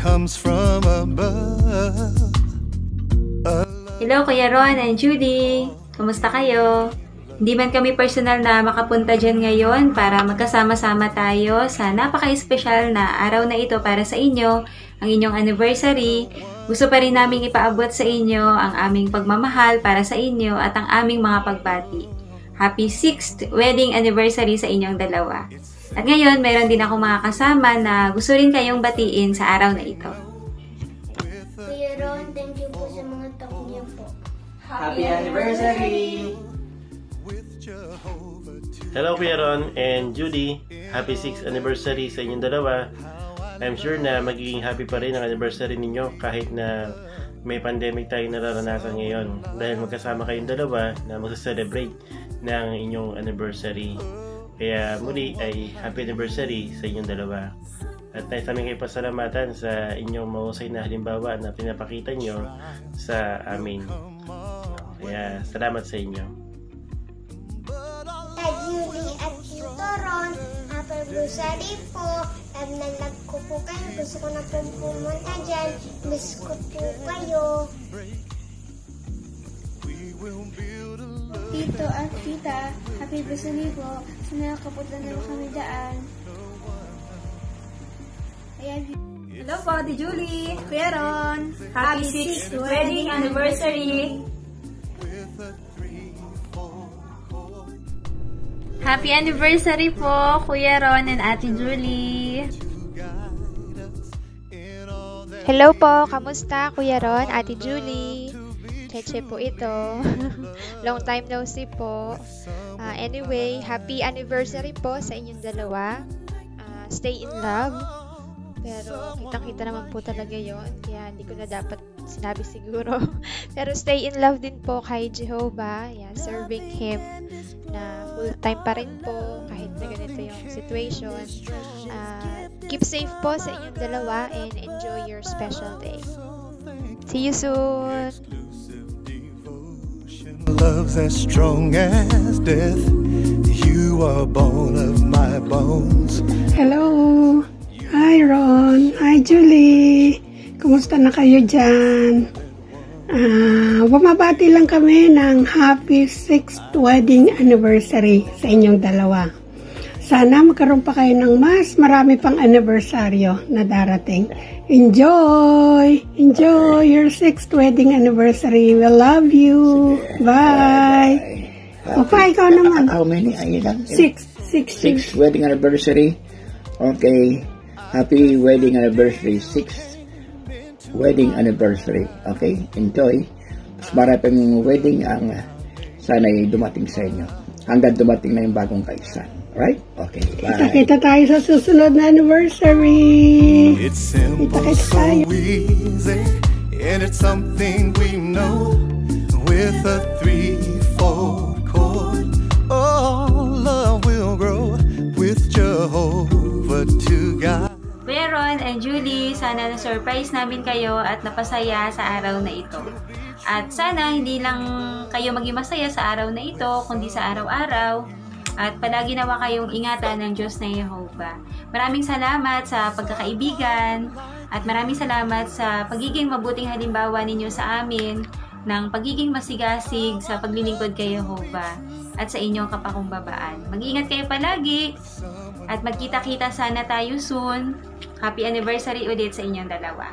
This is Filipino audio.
comes from above. Hello Kuya Ron and Judy! Kumusta kayo? Hindi man kami personal na makapunta dyan ngayon para magkasama-sama tayo sa napaka-espesyal na araw na ito para sa inyo, ang inyong anniversary. Gusto pa rin naming ipaabot sa inyo ang aming pagmamahal para sa inyo at ang aming mga pagbati. Happy 6th wedding anniversary sa inyong dalawa. At ngayon, mayroon din ako mga kasama na gusto rin kayong batiin sa araw na ito. Kuya Ron, thank you po sa mga talk niyo po. Happy anniversary! Hello Kuya Ron and Judy. Happy 6th anniversary sa inyong dalawa. I'm sure na magiging happy pa rin ang anniversary ninyo kahit na may pandemic tayo nararanasan ngayon. Dahil magkasama kayong dalawa na magsa-celebrate ng inyong anniversary. Kaya muli ay happy anniversary sa inyong dalawa. At nais namin kayo pasalamatan sa inyong mahusay na halimbawa na pinapakita nyo sa amin. Kaya salamat sa inyo. Kay Julie at Tito Ron, happy anniversary po. Nagnalag ko po kayo. Gusto ko na po pumunta dyan. Miss ko po kayo. Tito at Tita, happy anniversary po. Sana nakapunta na kami daan. Ayan. Hello po, Ate Julie! Kuya Ron! Happy 6th wedding anniversary! Happy anniversary po, Kuya Ron and Ate Julie! Hello po, kamusta Kuya Ron, Ate Julie? Cheche po ito. Long time no see po. Anyway, happy anniversary po sa inyong dalawa. Stay in love. Pero kitang-kita naman po talaga yon, kaya hindi ko na dapat sinabi siguro. Pero stay in love din po kay Jehovah. Yeah, serving Him na full-time pa rin po kahit na ganito yung situation. Keep safe po sa inyong dalawa and enjoy your special day. See you soon! Love's as strong as death. You are bone of my bones. Hello! Hi Ron! Hi Julie! Kumusta na kayo dyan? Bumabati lang kami ng happy 6th wedding anniversary sa inyong dalawa. Sana magkaroon pa kayo ng mas marami pang anibersaryo na darating. Enjoy! Enjoy your 6th wedding anniversary. We love you! Bye! Opa, ikaw naman. How many? Ayun lang. 6th wedding anniversary. Okay. Happy wedding anniversary. 6th wedding anniversary. Okay? Enjoy. Mas maraming wedding ang sana'y dumating sa inyo. Hanggang dumating na yung bagong kaisan. Alright? Okay. Bye. Kita tayo sa susunod na anniversary. It's simple, so easy, and it's something we know. With a 3/4 chord, all love will grow with Jehovah to God. Kuya Ron and Julie, sana na-surprise namin kayo at napasaya sa araw na ito. At sana hindi lang kayo maging masaya sa araw na ito, kundi sa araw-araw. At palagi nawa kayong ingatan ng Diyos na Jehovah. Maraming salamat sa pagkakaibigan at maraming salamat sa pagiging mabuting halimbawa ninyo sa amin ng pagiging masigasig sa paglilingkod kay Jehovah at sa inyong kapakumbabaan. Mag-ingat kayo palagi at magkita-kita sana tayo soon. Happy anniversary ulit sa inyong dalawa.